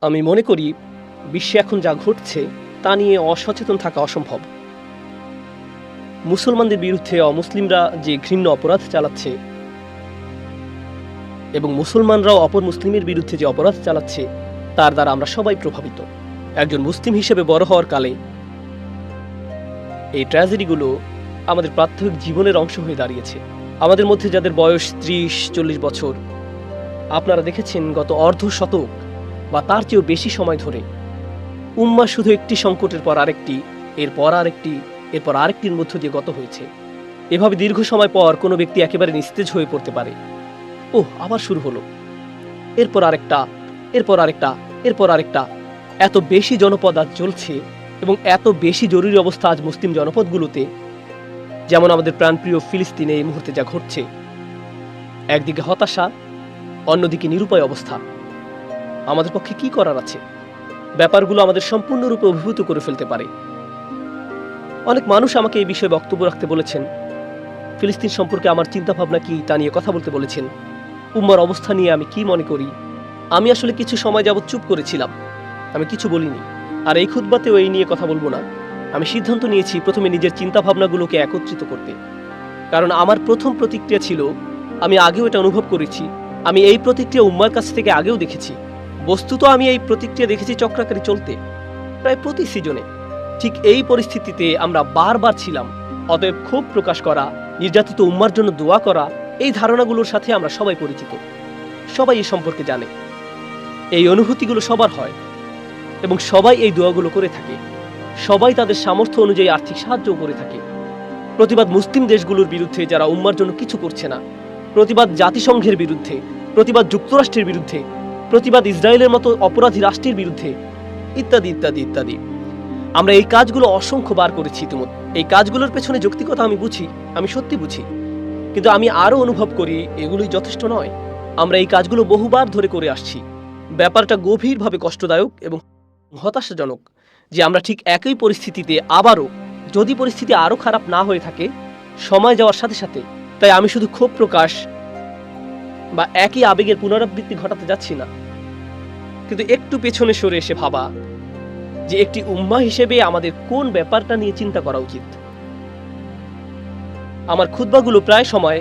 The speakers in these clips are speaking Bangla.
আমি মনে করি বিশ্বে এখন যা ঘটছে তা নিয়ে অসচেতন থাকা অসম্ভব। মুসলমানদের বিরুদ্ধে অমুসলিমরা যে ঘৃণ্য অপরাধ চালাচ্ছে এবং মুসলমানরাও অপর মুসলিমের বিরুদ্ধে যে অপরাধ চালাচ্ছে তার দ্বারা আমরা সবাই প্রভাবিত। একজন মুসলিম হিসেবে বড় হওয়ার কালে এই ট্র্যাজেডিগুলো আমাদের প্রাত্যহিক জীবনের অংশ হয়ে দাঁড়িয়েছে। আমাদের মধ্যে যাদের বয়স 30-40 বছর, আপনারা দেখেছেন গত অর্ধ শতক বা তার চেয়েও বেশি সময় ধরে উম্মাহ শুধু একটি সংকটের পর আরেকটি, এরপর আরেকটি, এরপর আরেকটির মধ্য দিয়ে গত হয়েছে। এভাবে দীর্ঘ সময় পর কোনো ব্যক্তি একেবারে নিস্তেজ হয়ে পড়তে পারে। আবার শুরু হলো, এরপর আরেকটা, এরপর আরেকটা, এরপর আরেকটা। এত বেশি জনপদ আজ চলছে এবং এত বেশি জরুরি অবস্থা আজ মুসলিম জনপদগুলোতে, যেমন আমাদের প্রাণপ্রিয় ফিলিস্তিনে এই মুহূর্তে যা ঘটছে। একদিকে হতাশা, অন্যদিকে নিরুপায় অবস্থা। আমাদের পক্ষে কি করার আছে? ব্যাপারগুলো আমাদের সম্পূর্ণরূপে অভিভূত করে ফেলতে পারে। অনেক মানুষ আমাকে এই বিষয়ে বক্তব্য রাখতে বলেছেন, ফিলিস্তিন সম্পর্কে আমার চিন্তাভাবনা কি তা নিয়ে কথা বলতে বলেছেন, উম্মার অবস্থা নিয়ে আমি কি মনে করি। আমি আসলে কিছু সময় যাবৎ চুপ করেছিলাম, আমি কিছু বলিনি। আর এই খুতবাতেও এই নিয়ে কথা বলবো না। আমি সিদ্ধান্ত নিয়েছি প্রথমে নিজের চিন্তাভাবনাগুলোকে একত্রিত করতে। কারণ আমার প্রথম প্রতিক্রিয়া ছিল, আমি আগেও এটা অনুভব করেছি, আমি এই প্রতিক্রিয়া উম্মার কাছ থেকে আগেও দেখেছি। বস্তুত আমি এই প্রতিক্রিয়া দেখেছি চক্রাকারী চলতে প্রায় প্রতি সিজনে। ঠিক এই পরিস্থিতিতে আমরা বারবার ছিলাম। অতএব ক্ষোভ প্রকাশ করা, নির্যাতিত উম্মার জন্য দোয়া করা, এই ধারণাগুলোর সাথে আমরা সবাই পরিচিত, সবাই এই সম্পর্কে জানে। এই অনুভূতিগুলো সবার হয় এবং সবাই এই দোয়াগুলো করে থাকে। সবাই তাদের সামর্থ্য অনুযায়ী আর্থিক সাহায্যও করে থাকে। প্রতিবাদ মুসলিম দেশগুলোর বিরুদ্ধে যারা উম্মার জন্য কিছু করছে না, প্রতিবাদ জাতিসংঘের বিরুদ্ধে, প্রতিবাদ যুক্তরাষ্ট্রের বিরুদ্ধে, প্রতিবাদ ইসরায়েলের মতো অপরাধী রাষ্ট্রের বিরুদ্ধে, ইত্যাদি ইত্যাদি ইত্যাদি। আমরা এই কাজগুলো অসংখ্যবার করেছি ইতিমধ্যে। এই কাজগুলোর পেছনে যৌক্তিকতা আমি বুঝি, আমি সত্যি বুঝি, কিন্তু আমি আরও অনুভব করি এগুলোই যথেষ্ট নয়। আমরা এই কাজগুলো বহুবার ধরে করে আসছি। ব্যাপারটা গভীরভাবে কষ্টদায়ক এবং হতাশাজনক যে আমরা ঠিক একই পরিস্থিতিতে আবারও, যদি পরিস্থিতি আরও খারাপ না হয়ে থাকে সময় যাওয়ার সাথে সাথে। তাই আমি শুধু ক্ষোভ প্রকাশ বা একই আবেগের পুনরাবৃত্তি ঘটাতে যাচ্ছি না, কিন্তু একটু পেছনে সরে এসে ভাবা যে একটি উম্মাহ হিসেবে আমাদের কোন ব্যাপারটা নিয়ে চিন্তা করা উচিত। আমার খুতবাগুলো প্রায় সময়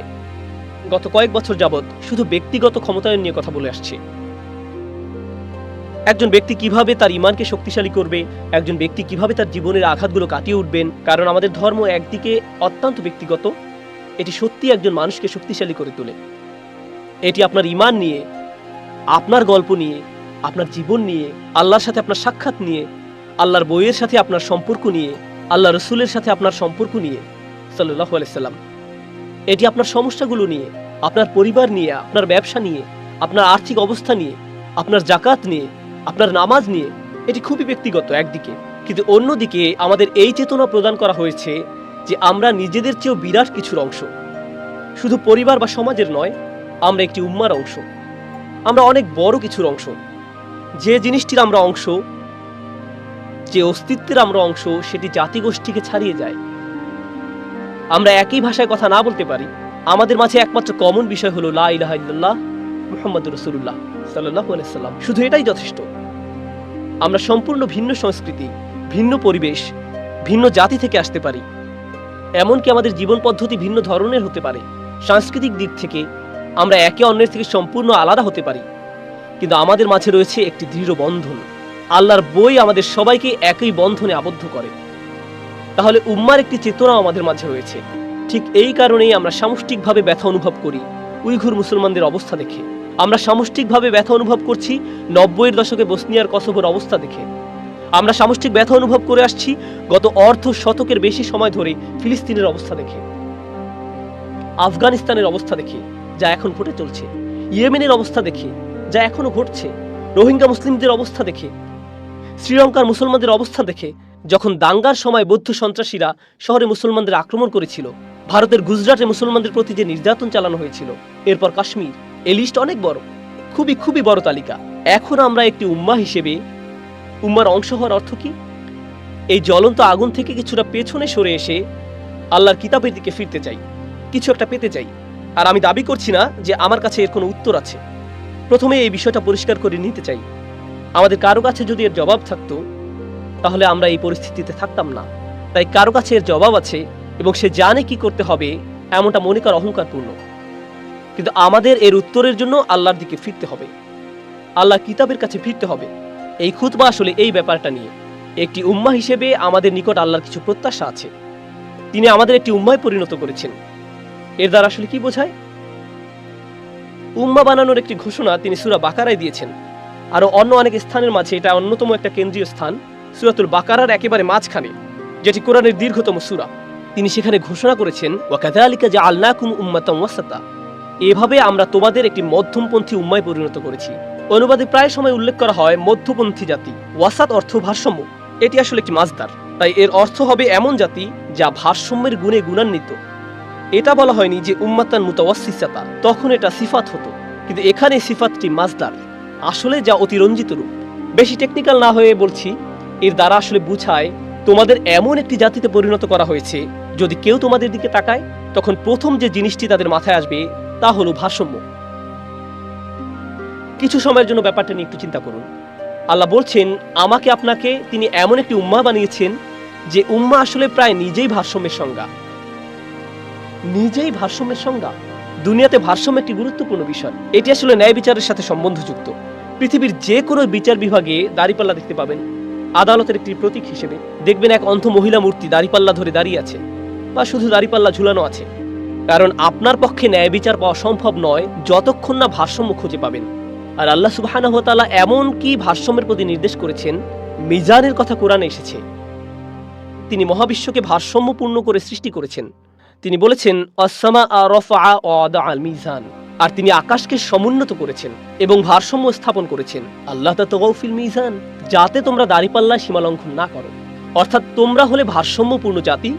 গত কয়েক বছর যাবৎ শুধু ব্যক্তিগত ক্ষমতায়ন নিয়ে কথা বলে আসছে। একজন ব্যক্তি কিভাবে তার ঈমানকে শক্তিশালী করবে, একজন ব্যক্তি কিভাবে তার জীবনের আঘাতগুলো কাটিয়ে উঠবেন। কারণ আমাদের ধর্ম একদিকে অত্যন্ত ব্যক্তিগত, এটি সত্যি একজন মানুষকে শক্তিশালী করে তোলে। এটি আপনার ঈমান নিয়ে, আপনার গল্প নিয়ে, আপনার জীবন নিয়ে, আল্লাহর সাথে আপনার সাক্ষাৎ নিয়ে, আল্লাহর বইয়ের সাথে আপনার সম্পর্ক নিয়ে, আল্লাহ রসুলের সাথে আপনার সম্পর্ক নিয়ে সাল্লাল্লাহু আলাইহি সাল্লাম। এটি আপনার সমস্যাগুলো নিয়ে, আপনার পরিবার নিয়ে, আপনার ব্যবসা নিয়ে, আপনার আর্থিক অবস্থা নিয়ে, আপনার জাকাত নিয়ে, আপনার নামাজ নিয়ে। এটি খুবই ব্যক্তিগত একদিকে, কিন্তু অন্যদিকে আমাদের এই চেতনা প্রদান করা হয়েছে যে আমরা নিজেদের চেয়েও বিরাট কিছুর অংশ। শুধু পরিবার বা সমাজের নয়, আমরা একটি উম্মার অংশ, আমরা অনেক বড় কিছুর অংশ। যে জিনিসটির আমরা অংশ, যে অস্তিত্বের আমরা অংশ, সেটি জাতিগোষ্ঠীকে ছাড়িয়ে যায়। আমরা একই ভাষায় কথা না বলতে পারি, আমাদের মাঝে একমাত্র কমন বিষয় হলো লা ইলাহা ইল্লাল্লাহ মুহাম্মাদুর রাসূলুল্লাহ সাল্লাল্লাহু আলাইহি সাল্লাম। শুধু এটাই যথেষ্ট। আমরা সম্পূর্ণ ভিন্ন সংস্কৃতি, ভিন্ন পরিবেশ, ভিন্ন জাতি থেকে আসতে পারি। এমনকি আমাদের জীবন পদ্ধতি ভিন্ন ধরনের হতে পারে। সাংস্কৃতিক দিক থেকে আমরা একে অন্যের থেকে সম্পূর্ণ আলাদা হতে পারি, কিন্তু আমাদের মাঝে রয়েছে একটি দৃঢ় বন্ধন। আল্লাহর বই আমাদের সবাইকে একই বন্ধনে আবদ্ধ করে। তাহলে উম্মার একটি চেতনা আমাদের মাঝে রয়েছে। ঠিক এই কারণেই আমরা সামষ্টিকভাবে ব্যথা অনুভব করি উইঘুর মুসলমানদের অবস্থা দেখে। আমরা সামষ্টিকভাবে ব্যথা অনুভব করছি 90-এর দশকে বসনিয়ার কসোভোর অবস্থা দেখে। আমরা সামষ্টিক ব্যথা অনুভব করে আসছি গত অর্ধ শতকের বেশি সময় ধরে ফিলিস্তিনের অবস্থা দেখে, আফগানিস্তানের অবস্থা দেখে যা এখন ঘটে চলছে, ইয়েমেনের অবস্থা দেখে যা এখনো ঘটছে, রোহিঙ্গা মুসলিমদের অবস্থা দেখে, শ্রীলঙ্কার মুসলমানদের অবস্থা দেখে, যখন দাঙ্গার সময় বৌদ্ধ সন্ত্রাসীরা শহরে মুসলমানদের আক্রমণ করেছিল, ভারতের গুজরাটে মুসলমানদের প্রতি যে নির্যাতন চালানো হয়েছিল, এরপর কাশ্মীর। এই লিস্ট অনেক বড়, খুবই খুবই বড় তালিকা। এখন আমরা একটি উম্মাহ হিসেবে উম্মার অংশ হওয়ার অর্থ কি? এই জ্বলন্ত আগুন থেকে কিছুটা পেছনে সরে এসে আল্লাহর কিতাবের দিকে ফিরতে চাই, কিছু একটা পেতে চাই। আর আমি দাবি করছি না যে আমার কাছে এর কোনো উত্তর আছে। প্রথমে এই বিষয়টা পরিষ্কার করে নিতে চাই, আমাদের কারো কাছে যদি এর জবাব থাকতো তাহলে আমরা এই পরিস্থিতিতে থাকতাম না। তাই কারো কাছে এর জবাব আছে এবং সে জানে কি করতে হবে, এমনটা মনে করা অহংকারপূর্ণ। কিন্তু আমাদের এর উত্তরের জন্য আল্লাহর দিকে ফিরতে হবে, আল্লাহ কিতাবের কাছে ফিরতে হবে। এই খুতবা আসলে এই ব্যাপারটা নিয়ে। একটি উম্মাহ হিসেবে আমাদের নিকট আল্লাহর কিছু প্রত্যাশা আছে। তিনি আমাদের একটি উম্মায় পরিণত করেছেন। এর দ্বারা আসলে কি বোঝায়? উম্মাহ বানানোর একটি ঘোষণা তিনি সূরা বাকারায় দিয়েছেন। আরো অন্য অনেক স্থানের মাঝে এটা অন্যতম একটা কেন্দ্রীয় স্থান, সূরাতুল বাকারার একেবারে মাঝখানে, যেটি কোরআনের দীর্ঘতম সূরা। তিনি সেখানে ঘোষণা করেছেন, ওয়াকাযালিকা জাআলনাকুম উম্মাতান ওয়াসাতা, এভাবে আমরা তোমাদের একটি মধ্যমপন্থী উম্মায় পরিণত করেছি। অনুবাদে প্রায় সময় উল্লেখ করা হয় মধ্যপন্থী জাতি। ওয়াসাত অর্থ ভারসাম্য, এটি আসলে একটি মাসদার, তাই এর অর্থ হবে এমন জাতি যা ভারসাম্যের গুণে গুণান্বিত। এটা বলা হয়নি যে উম্মাতান মুতাওয়াসসিসাতা, তখন এটা সিফাত হতো, কিন্তু এখানে সিফাতটি মাসদার, আসলে যা অতিরঞ্জিত রূপ। বেশি টেকনিক্যাল না হয়ে বলছি, এর দ্বারা আসলে বুঝায় তোমাদের এমন একটি জাতিতে পরিণত করা হয়েছে, যদি কেউ তোমাদের দিকে তাকায় তখন প্রথম যে জিনিসটি তাদের মাথায় আসবে তা হলো ভারসাম্য। কিছু সময়ের জন্য ব্যাপারটা নিয়ে একটু চিন্তা করুন। আল্লাহ বলছেন আমাকে আপনাকে তিনি এমন একটি উম্মাহ বানিয়েছেন যে উম্মাহ আসলে প্রায় নিজেই ভারসাম্যের সংজ্ঞা। নিজেই ভারসাম্যের সংজ্ঞা। দুনিয়াতে ভারসাম্য একটি গুরুত্বপূর্ণ বিষয়। এটি আসলে ন্যায় বিচারের সাথে সম্বন্ধযুক্ত। পৃথিবীর যে কোনো বিচার বিভাগে দাড়িপাল্লা দেখতে পাবেন আদালতের একটি প্রতীক হিসেবে। দেখবেন এক অন্ধ মহিলা মূর্তি দাড়িপাল্লা ধরে দাঁড়িয়ে আছে, বা শুধু দাড়িপাল্লা ঝুলানো আছে। কারণ আপনার পক্ষে ন্যায় বিচার পাওয়া সম্ভব নয় যতক্ষণ না ভারসাম্য খুঁজে পাবেন। আর আল্লাহ সুবহানাহু ওয়া তাআলা এমন কি ভারসাম্যের প্রতি নির্দেশ করেছেন, মিজানের কথা কোরআনে এসেছে। তিনি মহাবিশ্বকে ভারসাম্যপূর্ণ করে সৃষ্টি করেছেন। তিনি বলেছেন আস-সামাআ রাফআ ওয়া ওয়াদাআল মিজান, আর তিনি আকাশকে সমুন্নত করেছেন এবং ভারসাম্য স্থাপন করেছেন। আল্লাহ তাতাগাউ ফিল মিজান, যাতে তোমরা দাড়িপাল্লায় সীমালঙ্ঘন না করো। অর্থাৎ তোমরা হলে ভারসাম্যপূর্ণ জাতি,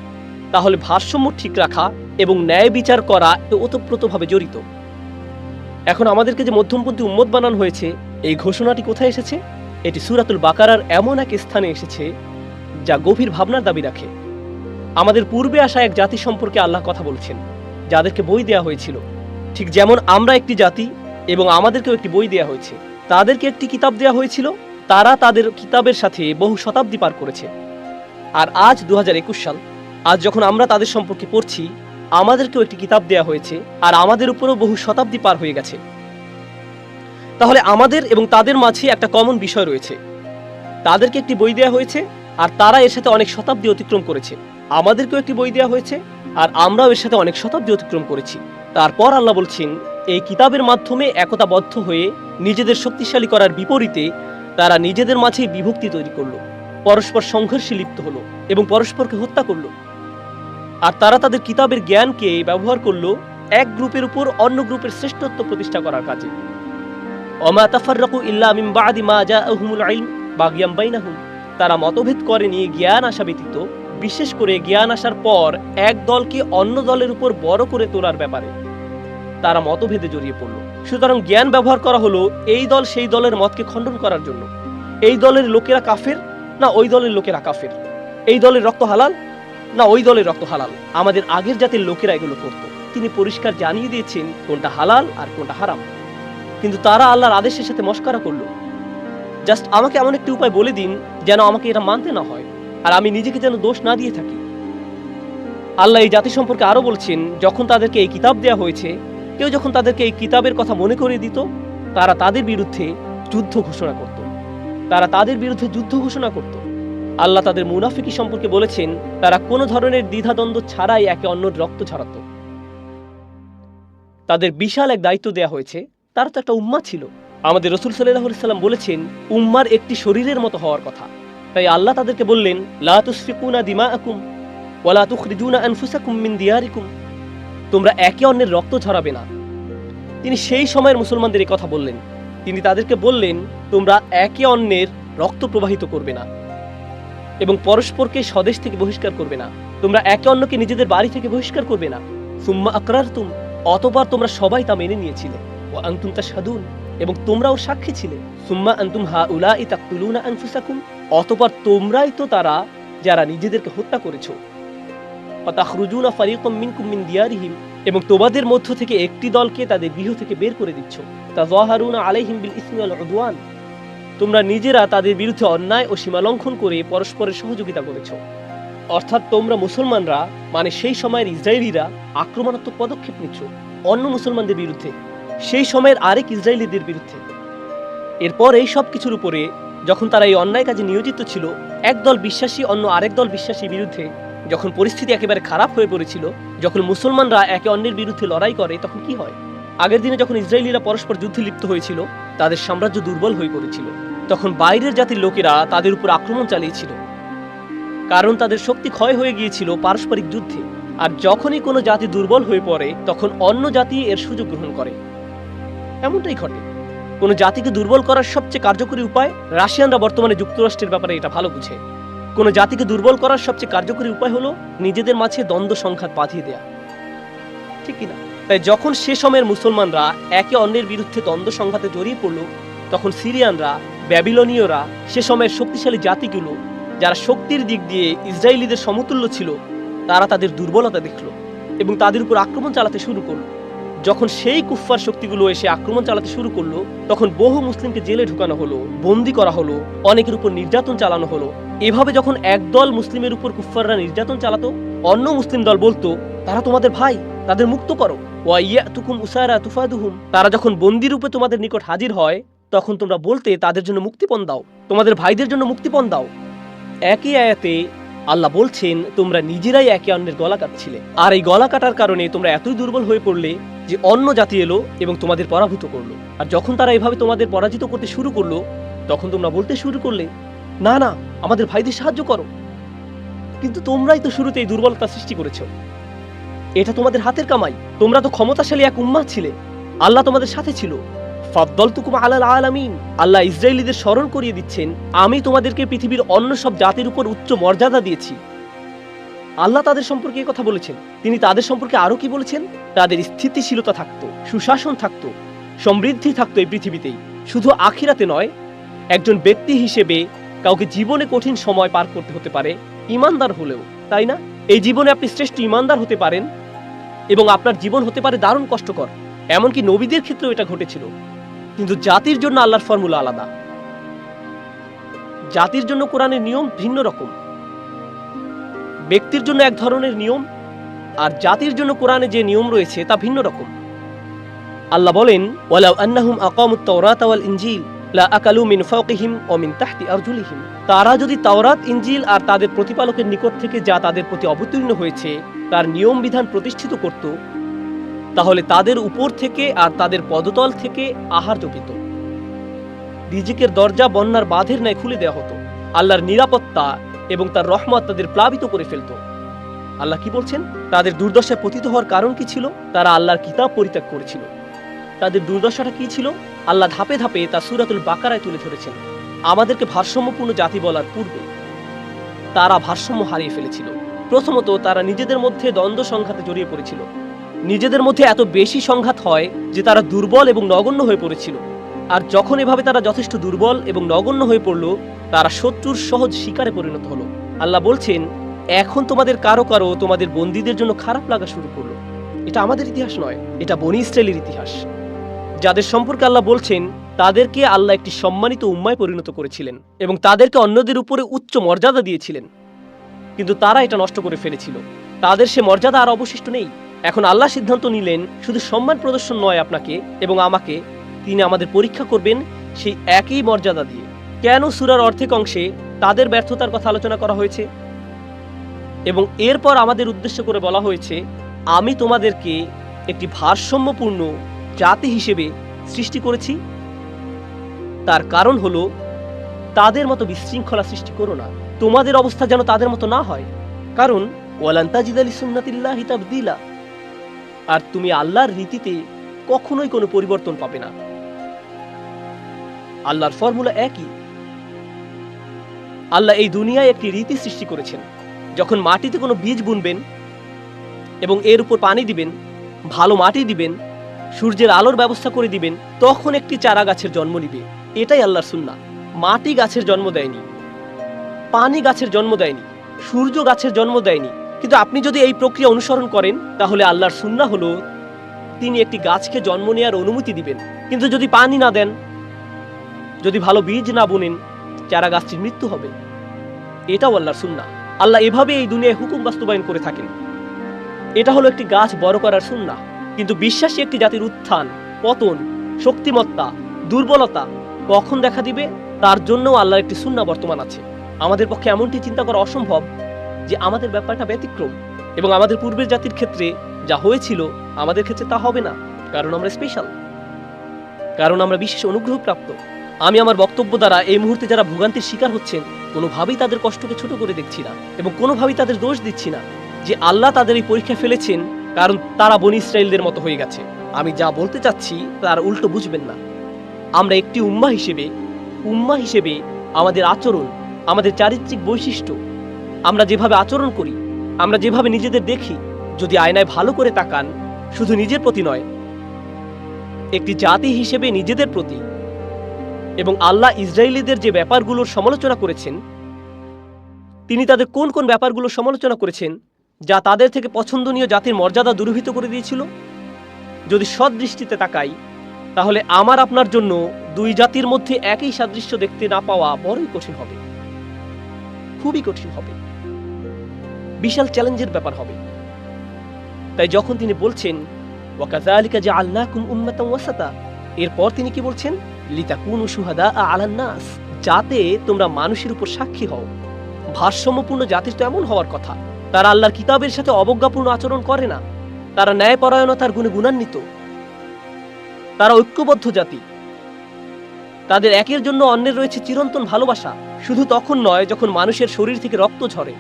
তাহলে ভারসাম্য ঠিক রাখা এবং ন্যায় বিচার করা ওতপ্রোতভাবে জড়িত। এখন আমাদেরকে যে মধ্যমপন্থী উম্মত বানানো হয়েছে, এই ঘোষণাটি কোথায় এসেছে? এটি সূরাতুল বাকারার এমন এক স্থানে এসেছে যা গভীর ভাবনার দাবি রাখে। আমাদের পূর্বে আসা এক জাতি সম্পর্কে আল্লাহ কথা বলছেন, যাদেরকে বই দেয়া হয়েছিল। ঠিক যেমন আমরা একটি জাতি এবং আমাদেরকেও একটি বই দেয়া হয়েছে। তাদেরকে একটি কিতাব দেয়া হয়েছিল, তারা তাদের কিতাবের সাথে বহু শতাব্দী পার করেছে। আর আজ 2021 সাল, আজ যখন আমরা তাদের সম্পর্কে পড়ছি, আমাদেরকেও একটি কিতাব দেয়া হয়েছে, আর আমাদের উপরও বহু শতাব্দী পার হয়ে গেছে। তাহলে আমাদের এবং তাদের মাঝে একটা কমন বিষয় রয়েছে। তাদেরকে একটি বই দেয়া হয়েছে, আর তারা এর সাথে অনেক শতাব্দী অতিক্রম করেছে। আমাদেরকেও একটি বই দেয়া হয়েছে, আর আমরাও এর সাথে অনেক শতাব্দী অতিক্রম করেছি। তারপর আল্লাহ বলছেন, এই কিতাবের মাধ্যমে একতাবদ্ধ হয়ে নিজেদের শক্তিশালী করার বিপরীতে তারা নিজেদের মাঝে বিভক্তি তৈরি করলো, পরস্পর সংঘর্ষে লিপ্ত হলো এবং পরস্পরকে হত্যা করলো। আর তারা তাদের কিতাবের জ্ঞানকে ব্যবহার করলো এক গ্রুপের উপর অন্য গ্রুপের শ্রেষ্ঠত্ব প্রতিষ্ঠা করার কাজে। ওমা তাফাররাকু ইল্লা মিন বাদি মা জাআহুমুল ইলম বাগিয়াম বাইনাহুম, তারা মতভেদ করেনি জ্ঞান আসা ব্যতীত, বিশেষ করে জ্ঞান আসার পর এক দলকে অন্য দলের উপর বড় করে তোলার ব্যাপারে তারা মতভেদে জড়িয়ে পড়ল। সুতরাং জ্ঞান ব্যবহার করা হলো এই দল সেই দলের মতকে খণ্ডন করার জন্য। এই দলের লোকেরা কাফের না ওই দলের লোকেরা কাফের, এই দলের রক্ত হালাল না ওই দলের রক্ত হালাল। আমাদের আগের জাতির লোকেরা এগুলো করত। তিনি পরিষ্কার জানিয়ে দিয়েছেন কোনটা হালাল আর কোনটা হারাম, কিন্তু তারা আল্লাহর আদেশের সাথে মশকরা করলো। জাস্ট আমাকে এমন একটি উপায় বলে দিন যেন আমাকে এটা মানতে না হয়, আর আমি নিজেকে যেন দোষ না দিয়ে থাকি। আল্লাহ এই জাতি সম্পর্কে আরো বলছেন, যখন তাদেরকে এই কিতাব দেয়া হয়েছে, কেউ যখন তাদেরকে এই কিতাবের কথা মনে করিয়ে দিত, তারা তাদের বিরুদ্ধে যুদ্ধ ঘোষণা করত। আল্লাহ তাদের মুনাফিকি সম্পর্কে বলেছেন, তারা কোনো ধরনের দ্বিধাদ্বন্দ্ব ছাড়াই একে অন্যের রক্ত ঝরাত। তাদের বিশাল এক দায়িত্ব দেয়া হয়েছে, তারা তো একটা উম্মাহ ছিল। আমাদের রাসূল সাল্লাল্লাহু আলাইহি সাল্লাম বলেছেন উম্মার একটি শরীরের মতো হওয়ার কথা। তাই আল্লাহ তাদেরকে বললেন, লা তুসফিকুনা দিমাআকুম ওয়া লা তুখরিজুনা আনফুসাকুম মিন দিয়ারিকুম, তোমরা একে অন্যের রক্ত ঝরাবে না। তিনি সেই সময়ের মুসলমানদের এই কথা বললেন। তিনি তাদেরকে বললেন, তোমরা একে অন্যের রক্ত প্রবাহিত করবে না এবং পরস্পরকে স্বদেশ থেকে বহিষ্কার করবে না। তোমরা একে অন্যকে নিজেদের বাড়ি থেকে বহিষ্কার করবে না। সুম্মা আকরারতুম, অতঃপর তোমরা সবাই তা মেনে নিয়েছিলে। ওয়া আনতুম তাশহাদুন, এবং তোমরাও সাক্ষী ছিলে। সুম্মা আনতুম হাউলাই তাকতুলুনা আনফুসাকুম, অতঃপর তোমরাই তো তারা যারা নিজেদেরকে হত্যা করেছো। ওয়া তাখরুজুনা ফারিকাম মিনকুম মিন দিয়ারিহিম, এবং তোমাদের মধ্য থেকে একটি দলকে তাদের গৃহ থেকে বের করে দিচ্ছ। তাযাহারুনা আলাইহিম বিল ইসমি ওয়াল উদওয়ান, তোমরা নিজেরা তাদের বিরুদ্ধে অন্যায় ও সীমালঙ্ঘন করে পরস্পরের সহযোগিতা করেছ। অর্থাৎ তোমরা মুসলমানরা মানে সেই সময়ের ইসরায়েলিরা আক্রমণাত্মক পদক্ষেপ নিচ্ছ অন্য মুসলমানদের বিরুদ্ধে, সেই সময়ের আরেক ইসরায়েলিদের বিরুদ্ধে। এরপর এই সব কিছুর উপরে যখন তারা এই অন্যায় কাজে নিয়োজিত ছিল, একদল বিশ্বাসী অন্য আরেক দল বিশ্বাসীর বিরুদ্ধে যখন পরিস্থিতি একেবারে খারাপ হয়ে পড়েছিল, যখন মুসলমানরা একে অন্যের বিরুদ্ধে লড়াই করে, তখন কি হয়? আগের দিনে যখন ইসরায়েলিরা পরস্পর যুদ্ধে লিপ্ত হয়েছিল, তাদের সাম্রাজ্য দুর্বল হয়ে পড়েছিল। তখন বাইরের জাতির লোকেরা তাদের উপর আক্রমণ চালিয়েছিল, কারণ তাদের শক্তি ক্ষয় হয়ে গিয়েছিল পারস্পরিক যুদ্ধে। আর যখনই কোনো জাতি দুর্বল হয়ে পড়ে, তখন অন্য জাতি এর সুযোগ গ্রহণ করে। এমনটাই ঘটে। কোনো জাতিকে দুর্বল করার সবচেয়ে কার্যকরী উপায়, রাশিয়ানরা বর্তমানে যুক্তরাষ্ট্রের ব্যাপারে এটা ভালো বুঝে, কোনো জাতিকে দুর্বল করার সবচেয়ে কার্যকরী উপায় হলো নিজেদের মাঝে দ্বন্দ্ব সংঘাত বাঁধিয়ে দেয়া, ঠিক কিনা? তাই যখন সে সময়ের মুসলমানরা একে অন্যের বিরুদ্ধে দ্বন্দ্ব সংঘাতে জড়িয়ে পড়ল, তখন সিরিয়ানরা, ব্যাবিলনীয়রা, সে সময়ের শক্তিশালী জাতিগুলো যারা শক্তির দিক দিয়ে ইসরায়েলিদের সমতুল্য ছিল, তারা তাদের দুর্বলতা দেখল এবং তাদের উপর আক্রমণ চালাতে শুরু করল। যখন সেই কুফফার শক্তিগুলো এসে আক্রমণ চালাতে শুরু করলো, তখন বহু মুসলিমকে জেলে ঢুকানো হলো, বন্দী করা হলো, অনেকের উপর নির্যাতন চালানো হলো। এভাবে যখন একদল মুসলিমের উপর কুফফাররা নির্যাতন চালাতো, অন্য মুসলিম দল বলতো, তারা তোমাদের ভাই, তাদের মুক্ত করো। ওয়া ইয়াতুকুম উসারা তুফাদুহুম, তারা যখন বন্দী রূপে তোমাদের নিকট হাজির হয়, তখন তোমরা বলতে তাদের জন্য মুক্তিপণ দাও, তোমাদের ভাইদের জন্য মুক্তিপণ দাও। একই আয়াতে আল্লাহ বলছেন, তোমরা নিজেরাই একে অন্যের গলা কাটছিলে, আর এই গলা কাটার কারণে তোমরা এতই দুর্বল হয়ে পড়লে যে অন্য জাতি এলো এবং তোমাদের পরাভূত করলো। আর যখন তারা এভাবে তোমাদের পরাজিত করতে শুরু করলো, তখন তোমরা বলতে শুরু করলে, না না, আমাদের ভাইদের সাহায্য করো। কিন্তু তোমরাই তো শুরুতে এই দুর্বলতা সৃষ্টি করেছো, এটা তোমাদের হাতের কামাই। তোমরা তো ক্ষমতাশালী এক উম্মাহ ছিলে, আল্লাহ তোমাদের সাথে ছিল। ফাদ্দালতুকুম আলাল আলামিন, আল্লাহ ইসরায়েলীদের স্মরণ করিয়ে দিচ্ছেন, আমি তোমাদেরকে পৃথিবীর অন্য সব জাতির উপর উচ্চ মর্যাদা দিয়েছি। আল্লাহ তাদের সম্পর্কে কথা বলেছেন। তিনি তাদের সম্পর্কে আরো কি বলেছেন? তাদের স্থিতিশীলতা থাকতো, সুশাসন থাকতো, সমৃদ্ধি থাকতো এই পৃথিবীতেই, শুধু আখিরাতে নয়। একজন ব্যক্তি হিসেবে কাউকে জীবনে কঠিন সময় পার করতে হতে পারে, ইমানদার হলেও, তাই না? এই জীবনে আপনি শ্রেষ্ঠ ইমানদার হতে পারেন এবং আপনার জীবন হতে পারে দারুণ কষ্টকর। এমনকি নবীদের ক্ষেত্রেও এটা ঘটেছিল। কিন্তু জাতির জন্য আল্লাহর ফর্মুলা আলাদা। জাতির জন্য কোরআনের নিয়ম ভিন্ন রকম, ব্যক্তির জন্য এক ধরনের নিয়ম, আর জাতির জন্য কোরআনে যে নিয়ম রয়েছে তা ভিন্ন রকম। আল্লাহ বলেন, ওয়ালাউ আন্নাহুম আকামুত তাওরাত ওয়াল ইনজিল লা আকালু মিন ফাওকিহিম ওয়া মিন তাহতি আরজুলিহিম, তারা যদি তাওরাত, ইনজিল আর তাদের প্রতিপালকের নিকট থেকে যা তাদের প্রতি অবতীর্ণ হয়েছে তার নিয়ম বিধান প্রতিষ্ঠিত করত, তাহলে তাদের উপর থেকে আর তাদের পদতল থেকে আহার্য পেত। রিজিকের দরজা বন্যার বাঁধের ন্যায় খুলে দেওয়া হতো। আল্লাহর নিরাপত্তা এবং তার রহমত তাদের প্লাবিত করে ফেলত। আল্লাহ কি বলছেন? তাদের দুর্দশায় পতিত হওয়ার কারণ কি ছিল? তারা আল্লাহর কিতাব পরিত্যাগ করেছিল। তাদের দুর্দশাটা কি ছিল? আল্লাহ ধাপে ধাপে তা সূরাতুল বাকারায় তুলে ধরেছেন। আমাদেরকে ভারসাম্যপূর্ণ জাতি বলার পূর্বে তারা ভারসাম্য হারিয়ে ফেলেছিল। প্রথমত, তারা নিজেদের মধ্যে দ্বন্দ্ব সংঘাতে জড়িয়ে পড়েছিল। নিজেদের মধ্যে এত বেশি সংঘাত হয় যে তারা দুর্বল এবং নগণ্য হয়ে পড়েছিল। আর যখন এভাবে তারা যথেষ্ট দুর্বল এবং নগণ্য হয়ে পড়ল, তারা শত্রুর সহজ শিকারে পরিণত হলো। আল্লাহ বলছেন, এখন তোমাদের কারো কারো তোমাদের বন্দীদের জন্য খারাপ লাগা শুরু করলো। এটা আমাদের ইতিহাস নয়, এটা বনী ইসরায়েলের ইতিহাস। যাদের সম্পর্কে আল্লাহ বলছেন, তাদেরকে আল্লাহ একটি সম্মানিত উম্মায় পরিণত করেছিলেন এবং তাদেরকে অন্যদের উপরে উচ্চ মর্যাদা দিয়েছিলেন। কিন্তু তারা এটা নষ্ট করে ফেলেছিল। তাদের সে মর্যাদা আর অবশিষ্ট নেই। এখন আল্লাহ সিদ্ধান্ত নিলেন, শুধু সম্মান প্রদর্শন নয় আপনাকে এবং আমাকে, তিনি আমাদের পরীক্ষা করবেন সেই একই মর্যাদা দিয়ে। কেন সূরার অর্ধেক অংশে তাদের ব্যর্থতার কথা আলোচনা করা হয়েছে এবং এরপর আমাদের উদ্দেশ্য করে বলা হয়েছে, আমি তোমাদেরকে একটি ভারসাম্যপূর্ণ জাতি হিসেবে সৃষ্টি করেছি। তার কারণ হলো, তাদের মতো বিশৃঙ্খলা সৃষ্টি করো না, তোমাদের অবস্থা যেন তাদের মতো না হয়। কারণ ওয়ালান তাজিদা লিসুন্নাতিল্লাহি তাবদীলা, আর তুমি আল্লাহর রীতিতে কখনোই কোনো পরিবর্তন পাবে না। আল্লাহর ফর্মুলা একই। আল্লাহ এই দুনিয়ায় একটি রীতি সৃষ্টি করেছেন। যখন মাটিতে কোনো বীজ বুনবেন এবং এর উপর পানি দিবেন, ভালো মাটি দিবেন, সূর্যের আলোর ব্যবস্থা করে দিবেন, তখন একটি চারা গাছের জন্ম নিবে। এটাই আল্লাহর সুন্নাহ। মাটি গাছের জন্ম দেয়নি, পানি গাছের জন্ম দেয়নি, সূর্য গাছের জন্ম দেয়নি। কিন্তু আপনি যদি এই প্রক্রিয়া অনুসরণ করেন, তাহলে আল্লাহর সুন্নাহ হলো তিনি একটি গাছকে জন্ম নেওয়ার অনুমতি দিবেন। কিন্তু যদি পানি না দেন, যদি ভালো বীজ না বুনেন চারা গাছটির মৃত্যু হবে। এটাও আল্লাহর সুন্নাহ। আল্লাহ এভাবে এই দুনিয়ায় হুকুম বাস্তবায়ন করে থাকেন। এটা হলো একটি গাছ বড় করার সুন্নাহ। কিন্তু বিশ্বাসী একটি জাতির উত্থান, পতন, শক্তিমত্তা, দুর্বলতা কখন দেখা দিবে তার জন্যও আল্লাহর একটি সুন্নাহ বর্তমান আছে। আমাদের পক্ষে এমনটি চিন্তা করা অসম্ভব যে আমাদের ব্যাপারটা ব্যতিক্রম এবং আমাদের পূর্বের জাতির ক্ষেত্রে যা হয়েছিল আমাদের ক্ষেত্রে তা হবে না, কারণ আমরা স্পেশাল, কারণ আমরা বিশেষ অনুগ্রহপ্রাপ্ত। আমি আমার বক্তব্য দ্বারা এই মুহূর্তে যারা ভোগান্তির শিকার হচ্ছেন কোনোভাবেই তাদের কষ্টকে ছোট করে দেখছি না এবং কোনোভাবেই তাদের দোষ দিচ্ছি না যে আল্লাহ তাদের এই পরীক্ষায় ফেলেছেন কারণ তারা বনী ইসরাইলদের মতো হয়ে গেছে। আমি যা বলতে চাচ্ছি তার উল্টো বুঝবেন না। আমরা একটি উম্মাহ হিসেবে আমাদের আচরণ, আমাদের চারিত্রিক বৈশিষ্ট্য, আমরা যেভাবে আচরণ করি, আমরা যেভাবে নিজেদের দেখি, যদি আয়নায় ভালো করে তাকান, শুধু নিজের প্রতি নয়, একটি জাতি হিসেবে নিজেদের প্রতি, এবং আল্লাহ ইসরায়েলিদের যে ব্যাপারগুলোর সমালোচনা করেছেন, তিনি তাদের কোন কোন ব্যাপারগুলোর সমালোচনা করেছেন যা তাদের থেকে পছন্দনীয় জাতির মর্যাদা দুর্বৃত করে দিয়েছিল, যদি সৎ দৃষ্টিতে তাকাই তাহলে আমার আপনার জন্য দুই জাতির মধ্যে একই সাদৃশ্য দেখতে না পাওয়া বড়ই কঠিন হবে, খুবই কঠিন হবে, বিশাল চ্যালেঞ্জের ব্যাপার হবে। তাই যখন তিনি বলছেন ওয়াকাযালিকা জাআলনাকুম উম্মাতান ওয়াসাতা, এরপর তিনি কি বলছেন? লিতাকুনু শুহাদা আলান নাস, যাতে তোমরা মানুষের উপর সাক্ষী হও। ভারসাম্যপূর্ণ জাতির তো এমন হওয়ার কথা, তারা আল্লাহর কিতাবের সাথে অবজ্ঞাপূর্ণ আচরণ করে না, তারা ন্যায়পরায়ণতার গুণে গুণান্বিত, তারা ঐক্যবদ্ধ জাতি, তাদের একের জন্য অন্যের রয়েছে চিরন্তন ভালোবাসা। শুধু তখন নয় যখন মানুষের শরীর থেকে রক্ত ঝরে,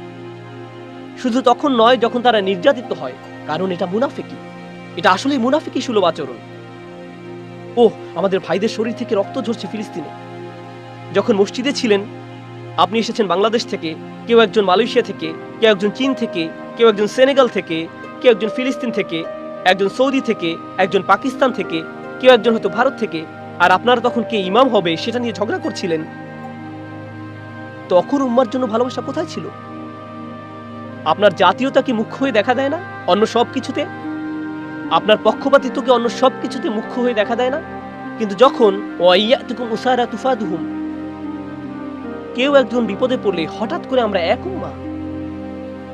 শুধু তখন নয় যখন তারা নির্যাতিত হয়, কারণ এটা মুনাফিকি, এটা আসলেই মুনাফিকি সুলভ আচরণ। ওহ, আমাদের ভাইদের শরীর থেকে রক্ত ঝরছে ফিলিস্তিনে। যখন মসজিদে ছিলেন, আপনি এসেছেন বাংলাদেশ থেকে, কেউ একজন মালয়েশিয়া থেকে, কেউ একজন চীন থেকে, কেউ একজন সেনেগাল থেকে, কেউ একজন ফিলিস্তিন থেকে, একজন সৌদি থেকে, একজন পাকিস্তান থেকে, কেউ একজন হয়তো ভারত থেকে, আর আপনারা তখন কে ইমাম হবে সেটা নিয়ে ঝগড়া করছিলেন। তখন উম্মার জন্য ভালোবাসা কোথায় ছিল? আপনার জাতীয়তা কি মুখ্য হয়ে দেখা দেয় না অন্য সব কিছুতে? আপনার পক্ষপাতিত্বকে অন্য সব কিছুতে মুখ্য হয়ে দেখা দেয় না? কিন্তু যখন ওয়াইয়াতুকুম উসারা তুফাদুহুম, কেউ একজন বিপদে পড়লে হঠাৎ করে আমরা এক উম্মাহ,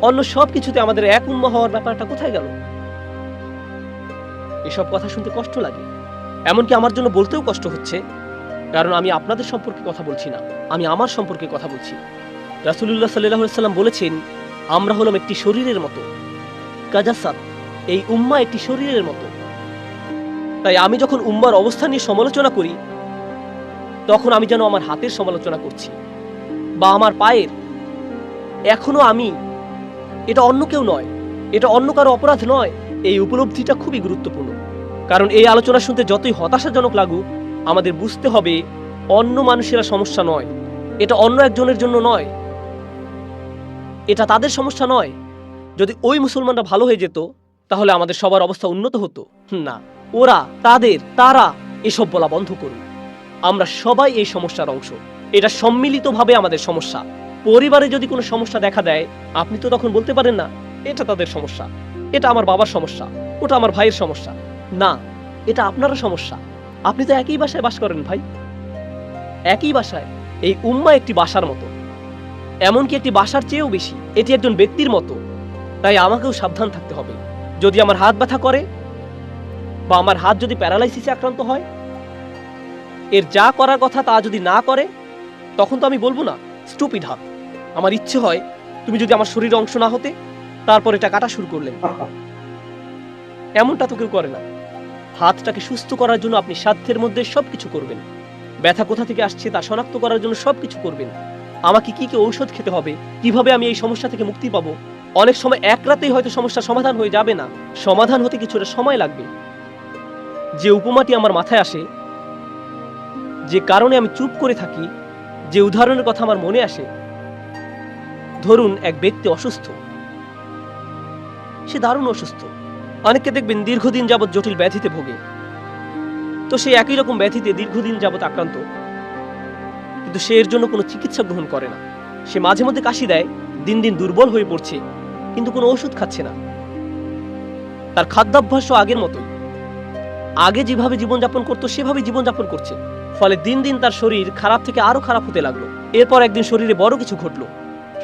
অন্য সব কিছুতে আমাদের এক উম্মাহ হওয়ার ব্যাপারটা কোথায় গেল? এসব কথা শুনতে কষ্ট লাগে, এমনকি আমার জন্য বলতেও কষ্ট হচ্ছে, কারণ আমি আপনাদের সম্পর্কে কথা বলছি না, আমি আমার সম্পর্কে কথা বলছি। রাসূলুল্লাহ সাল্লাল্লাহু আলাইহি ওয়াসাল্লাম বলেছেন, আমরা হলাম একটি শরীরের মতো, কাজাসাদ, এই উম্মাহ একটি শরীরের মতো। তাই আমি যখন উম্মার অবস্থা নিয়ে সমালোচনা করি, তখন আমি যেন আমার হাতের সমালোচনা করছি বা আমার পায়ের। এখনো আমি, এটা অন্য কেউ নয়, এটা অন্য কারো অপরাধ নয়। এই উপলব্ধিটা খুবই গুরুত্বপূর্ণ, কারণ এই আলোচনা শুনতে যতই হতাশাজনক লাগুক, আমাদের বুঝতে হবে অন্য মানুষেরা সমস্যা নয়, এটা অন্য একজনের জন্য নয়, এটা তাদের সমস্যা নয়। যদি ওই মুসলমানরা ভালো হয়ে যেত তাহলে আমাদের সবার অবস্থা উন্নত হতো না। ওরা, তারা, এসব বলা বন্ধ করুন। আমরা সবাই এই সমস্যার অংশ, এটা সম্মিলিতভাবে আমাদের সমস্যা। পরিবারে যদি কোনো সমস্যা দেখা দেয়, আপনি তো তখন বলতে পারেন না এটা তাদের সমস্যা, এটা আমার বাবার সমস্যা, ওটা আমার ভাইয়ের সমস্যা। না, এটা আপনারও সমস্যা। আপনি তো একই বাসায় বাস করেন ভাই, একই বাসায়। এই উম্মাহ একটি বাসার মতো, এমনকি একটি বাসার চেয়েও বেশি। এটি একজন ব্যক্তির মতো। তাই আমাকেও সাবধান থাকতে হবে। যদি আমার হাত ব্যথা করে বা আমার হাত যদি প্যারালাইসিসে আক্রান্ত হয়, এর যা করার কথা তা যদি না করে, তখন তো আমি বলবো না স্টুপিড হাত। আমার ইচ্ছে হয় তুমি যদি আমার শরীরের অংশ না হতে, তারপর এটা কাটা শুরু করলেন। এমনটা তো কেউ করে না। হাতটাকে সুস্থ করার জন্য আপনি সাধ্যের মধ্যে সবকিছু করবেন। ব্যথা কোথা থেকে আসছে তা শনাক্ত করার জন্য সবকিছু করবেন। আমাকে কি কি ঔষধ খেতে হবে, কিভাবে আমি এই সমস্যা থেকে মুক্তি পাবো। অনেক সময় এক রাতেই হয়তো সমস্যার সমাধান হয়ে যাবে না, সমাধান হতে কিছুটা সময় লাগবে। যে উপমাটি আমার মাথায় আসে, যে কারণে আমি চুপ করে থাকি, যে উদাহরণের কথা আমার মনে আসে, ধরুন এক ব্যক্তি অসুস্থ, সে দারুণ অসুস্থ। অনেককে দেখবেন দীর্ঘদিন যাবৎ জটিল ব্যাধিতে ভোগে, তো সে একই রকম ব্যাধিতে দীর্ঘদিন যাবৎ আক্রান্ত, কিন্তু সে এর জন্য কোনো চিকিৎসা গ্রহণ করে না। সে মাঝে মধ্যে কাশি দেয়, দিন দিন দুর্বল হয়ে পড়ছে, কিন্তু কোনো ওষুধ খাচ্ছে না। তার খাদ্যাভ্যাস আগের মতোই, আগে যেভাবে জীবনযাপন করতো সেভাবে জীবনযাপন করছে, ফলে দিন দিন তার শরীর খারাপ থেকে আরো খারাপ হতে লাগলো। এরপর একদিন শরীরে বড় কিছু ঘটলো।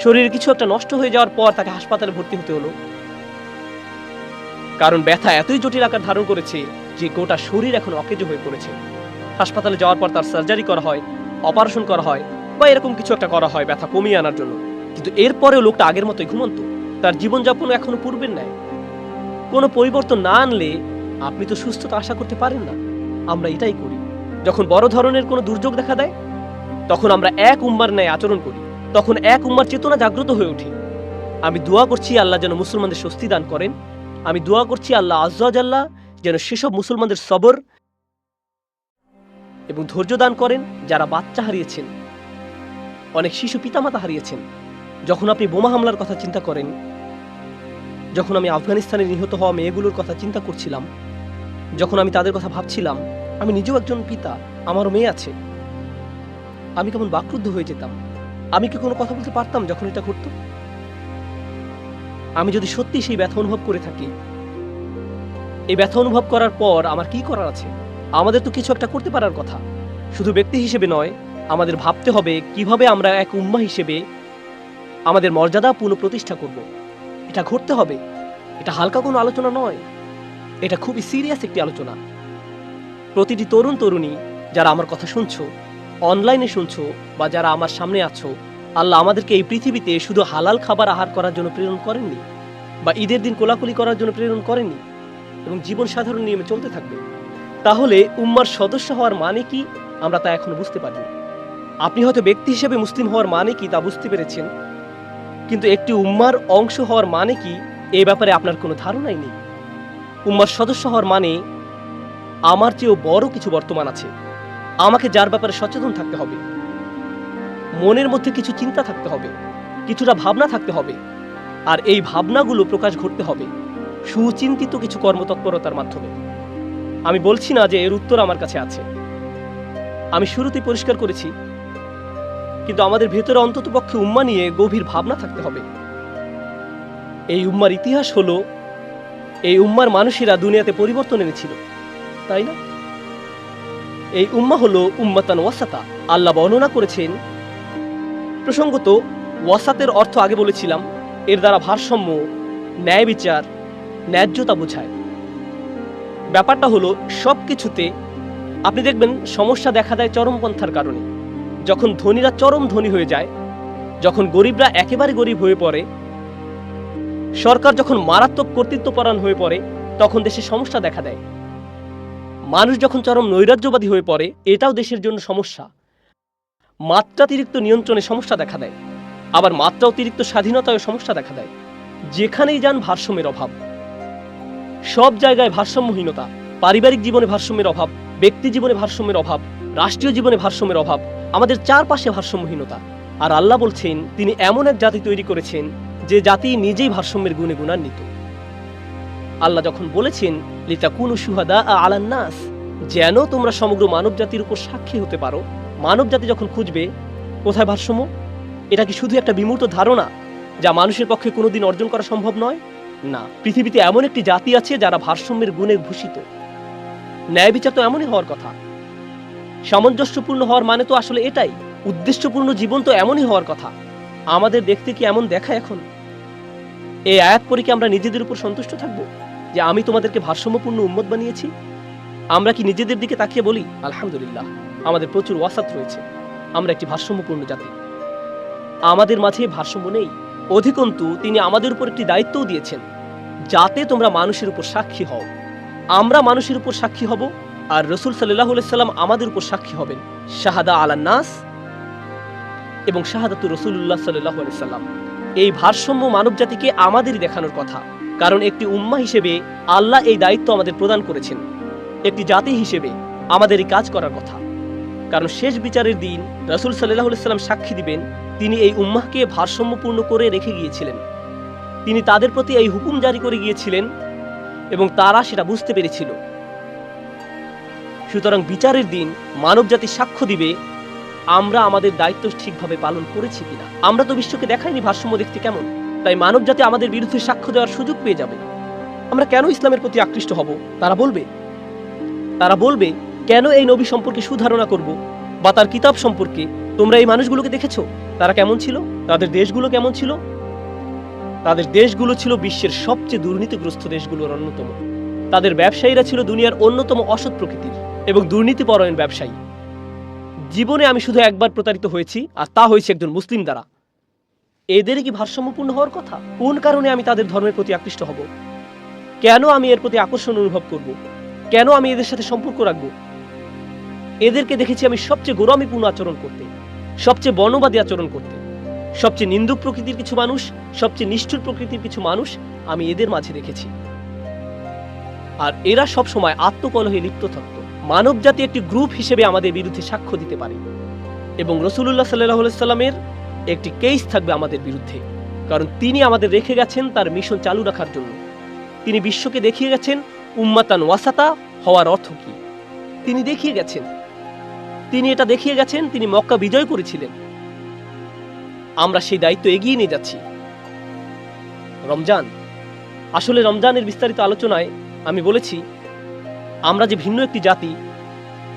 শরীরে কিছু একটা নষ্ট হয়ে যাওয়ার পর তাকে হাসপাতালে ভর্তি হতে হলো, কারণ ব্যথা এতই জটিল আকার ধারণ করেছে যে গোটা শরীর এখন অকেজো হয়ে পড়েছে। হাসপাতালে যাওয়ার পর তার সার্জারি করা হয়, অপারেশন করা হয় বা এরকম কিছু একটা করা হয় ব্যথা কমিয়ে আনার জন্য। কিন্তু এরপরেও লোকটা আগের মতোই ঘুমন্ত, তার জীবনযাপন এখনো পূর্বের ন্যায়। কোনো পরিবর্তন না আনলে আপনি তো সুস্থতা আশা করতে পারেন না। আমরা এটাই করি। যখন বড় ধরনের কোনো দুর্যোগ দেখা দেয় তখন আমরা এক উম্মার ন্যায় আচরণ করি, তখন এক উম্মার চেতনা জাগ্রত হয়ে ওঠে। আমি দোয়া করছি আল্লাহ যেন মুসলমানদের স্বস্তি দান করেন। আমি দোয়া করছি আল্লাহ আজ্জা ওয়া জাল্লা যেন সেসব মুসলমানদের সবর এবং ধৈর্য দান করেন যারা বাচ্চা হারিয়েছেন, অনেক শিশু পিতামাতা হারিয়েছেন। যখন আপনি বোমা হামলার কথা চিন্তা করেন, যখন আমি আফগানিস্তানে নিহত হওয়া মেয়েগুলোর কথা চিন্তা করছিলাম, যখন আমি তাদের কথা ভাবছিলাম, আমি নিজেও একজন পিতা, আমারও মেয়ে আছে, আমি কেমন বাকরুদ্ধ হয়ে যেতাম। আমি কি কোনো কথা বলতে পারতাম যখন এটা ঘটত? আমি যদি সত্যি সেই ব্যথা অনুভব করে থাকি, এই ব্যথা অনুভব করার পর আমার কি করার আছে? আমাদের তো কিছু একটা করতে পারার কথা। শুধু ব্যক্তি হিসেবে নয়, আমাদের ভাবতে হবে কিভাবে আমরা এক উম্মাহ হিসেবে আমাদের মর্যাদা পুনঃপ্রতিষ্ঠা করব। এটা ঘটতে হবে। এটা হালকা কোনো আলোচনা নয়, এটা খুবই সিরিয়াস একটি আলোচনা। প্রতিটি তরুণ তরুণী যারা আমার কথা শুনছো, অনলাইনে শুনছো বা যারা আমার সামনে আছো, আল্লাহ আমাদেরকে এই পৃথিবীতে শুধু হালাল খাবার আহার করার জন্য প্রেরণ করেননি, বা ঈদের দিন কোলাকুলি করার জন্য প্রেরণ করেননি এবং জীবন সাধারণ নিয়মে চলতে থাকবে। তাহলে উম্মার সদস্য হওয়ার মানে কি আমরা তা এখনো বুঝতে পারিনি। আপনি হয়তো ব্যক্তি হিসেবে মুসলিম হওয়ার মানে কি তা বুঝতে পেরেছেন, কিন্তু একটি উম্মার অংশ হওয়ার মানে কি এই ব্যাপারে আপনার কোনো ধারণাই নেই। উম্মার সদস্য হওয়ার মানে আমার চেয়েও বড় কিছু বর্তমান আছে। আমাকে যার ব্যাপারে সচেতন থাকতে হবে, মনের মধ্যে কিছু চিন্তা থাকতে হবে, কিছুটা ভাবনা থাকতে হবে, আর এই ভাবনাগুলো প্রকাশ ঘটতে হবে সুচিন্তিত কিছু কর্মতৎপরতার মাধ্যমে। আমি বলছি না যে এর উত্তর আমার কাছে আছে, আমি শুরুতেই পরিষ্কার করেছি, কিন্তু আমাদের ভেতরে অন্ততপক্ষে উম্মা নিয়ে গভীর ভাবনা থাকতে হবে। এই উম্মার ইতিহাস হলো, এই উম্মার মানুষেরা দুনিয়াতে পরিবর্তন এনেছিল, তাই না? এই উম্মা হলো উম্মাতান ওয়াসাতা। আল্লাহ বর্ণনা করেছেন। প্রসঙ্গত, ওয়াসাতের অর্থ আগে বলেছিলাম, এর দ্বারা ভারসাম্য, ন্যায় বিচার, ন্যায্যতা বোঝায়। ব্যাপারটা হলো সব কিছুতে আপনি দেখবেন সমস্যা দেখা দেয় চরমপন্থার কারণে। যখন ধনীরা চরম ধনী হয়ে যায়, যখন গরিবরা একেবারে গরিব হয়ে পড়ে, সরকার যখন মারাত্মক কর্তৃত্বপরায়ণ হয়ে পড়ে, তখন দেশে সমস্যা দেখা দেয়। মানুষ যখন চরম নৈরাজ্যবাদী হয়ে পড়ে, এটাও দেশের জন্য সমস্যা। মাত্রাতিরিক্ত নিয়ন্ত্রণে সমস্যা দেখা দেয়, আবার মাত্রা অতিরিক্ত স্বাধীনতায় সমস্যা দেখা দেয়। যেখানেই যান ভারসাম্যের অভাব, সব জায়গায় ভারসাম্যহীনতা। পারিবারিক জীবনে ভারসাম্যের অভাব, ব্যক্তি জীবনে ভারসাম্যের অভাব, রাষ্ট্রীয় জীবনে ভারসাম্যের অভাব, আমাদের চারপাশে ভারসাম্যহীনতা। আর আল্লাহ বলছেন তিনি এমন এক জাতি তৈরি করেছেন যে জাতি নিজেই ভারসাম্যের গুণে গুণান্বিত। আল্লাহ যখন বলেছেন লিতাকুনু শুহাদা আলান নাস, যেন তোমরা সমগ্র মানব জাতির উপর সাক্ষী হতে পারো, মানব জাতি যখন খুঁজবে কোথায় ভারসাম্য, এটা কি শুধু একটা বিমূর্ত ধারণা যা মানুষের পক্ষে কোনোদিন অর্জন করা সম্ভব নয়? না, পৃথিবীতে এমন একটি জাতি আছে যারা ভারসাম্যের গুণে ভূষিত। ন্যায় বিচার তো এমনই হওয়ার কথা। সামঞ্জস্যপূর্ণ হওয়ার মানে তো আসলে এটাই। উদ্দেশ্যপূর্ণ জীবন তো এমনই হওয়ার কথা। আমাদের দেখতে কি এমন দেখা এখন? এই আয়াত পড়ে কি আমরা নিজেদের উপর সন্তুষ্ট থাকবো যে আমি তোমাদেরকে ভারসাম্যপূর্ণ উম্মত বানিয়েছি? আমরা কি নিজেদের দিকে তাকিয়ে বলি আলহামদুলিল্লাহ, আমাদের প্রচুর ওয়াসাত রয়েছে, আমরা একটি ভারসাম্যপূর্ণ জাতি? আমাদের মাঝে ভারসাম্য নেই। অধিকন্তু তিনি আমাদের উপর একটি দায়িত্বও দিয়েছেন, যাতে তোমরা মানুষের উপর সাক্ষী হও। আমরা মানুষের উপর সাক্ষী হব, আর রাসূল সাল্লাল্লাহু আলাইহি সাল্লাম আমাদের উপর সাক্ষী হবেন। শাহাদা আলান নাস এবং শাহাদাতু রাসূলুল্লাহ সাল্লাল্লাহু আলাইহি সাল্লাম। এই ভারসাম্য মানব জাতিকে আমাদেরই দেখানোর কথা, কারণ একটি উম্মাহ হিসেবে আল্লাহ এই দায়িত্ব আমাদের প্রদান করেছেন। একটি জাতি হিসেবে আমাদের এই কাজ করার কথা, কারণ শেষ বিচারের দিন রাসূল সাল্লাল্লাহু আলাইহি সাল্লাম সাক্ষী দিবেন তিনি এই উম্মাহকে ভারসাম্যপূর্ণ করে রেখে গিয়েছিলেন। তিনি তাদের প্রতি এই হুকুম জারি করে গিয়েছিলেন এবং তারা সেটা বুঝতে পেরেছিল। সুতরাং বিচারের দিন মানবজাতি সাক্ষ্য দিবে আমরা আমাদের দায়িত্ব ঠিকভাবে পালন করেছি কিনা। আমরা তো বিশ্বকে দেখাইনি ভারসাম্য দেখতে কেমন, তাই মানবজাতি আমাদের বিরুদ্ধে সাক্ষ্য দেওয়ার সুযোগ পেয়ে যাবে। আমরা কেন ইসলামের প্রতি আকৃষ্ট হব? তারা বলবে কেন এই নবী সম্পর্কে সুধারণা করব বা তার কিতাব সম্পর্কে? তোমরা এই মানুষগুলোকে দেখেছো? তারা কেমন ছিল? তাদের দেশগুলো কেমন ছিল? তাদের দেশগুলো ছিল বিশ্বের সবচেয়ে দুর্নীতিগ্রস্ত দেশগুলোর অন্যতম। তাদের ব্যবসায়ীরা ছিল দুনিয়ার অন্যতম অসৎ প্রকৃতির এবং দুর্নীতিপরায়ণ ব্যবসায়ী। জীবনে আমি শুধু একবার প্রতারিত হয়েছি, আর তা হয়েছে একজন মুসলিম দ্বারা। এদেরই কি ভারসাম্যপূর্ণ হওয়ার কথা? কোন কারণে আমি তাদের ধর্মের প্রতি আকৃষ্ট হব? কেন আমি এর প্রতি আকর্ষণ অনুভব করব? কেন আমি এদের সাথে সম্পর্ক রাখব? এদেরকে দেখেছি আমি সবচেয়ে গোঁড়ামিপূর্ণ আচরণ করতে, সবচেয়ে বর্ণবাদী আচরণ করতে, সবচেয়ে নিন্দুক প্রকৃতির কিছু মানুষ, সবচেয়ে নিষ্ঠুর প্রকৃতির কিছু মানুষ আমি এদের মাঝে দেখেছি। আর এরা সব সময় আত্মকলহে লিপ্ত থাকত। মানব জাতি একটি গ্রুপ হিসেবে আমাদের বিরুদ্ধে সাক্ষ্য দিতে পারে এবং রাসূলুল্লাহ সাল্লাল্লাহু আলাইহি সাল্লামের একটি কেস থাকবে আমাদের বিরুদ্ধে, কারণ তিনি আমাদের রেখে গেছেন তার মিশন চালু রাখার জন্য। তিনি বিশ্বকে দেখিয়ে গেছেন উম্মাতান ওয়াসাতা হওয়ার অর্থ কি। তিনি দেখিয়ে গেছেন, তিনি এটা দেখিয়ে গেছেন, তিনি মক্কা বিজয় করেছিলেন। আমরা সেই দায়িত্ব এগিয়ে নিয়ে যাচ্ছি। রমজান, আসলে রমজানের বিস্তারিত আলোচনায় আমি বলেছি আমরা যে ভিন্ন একটি জাতি,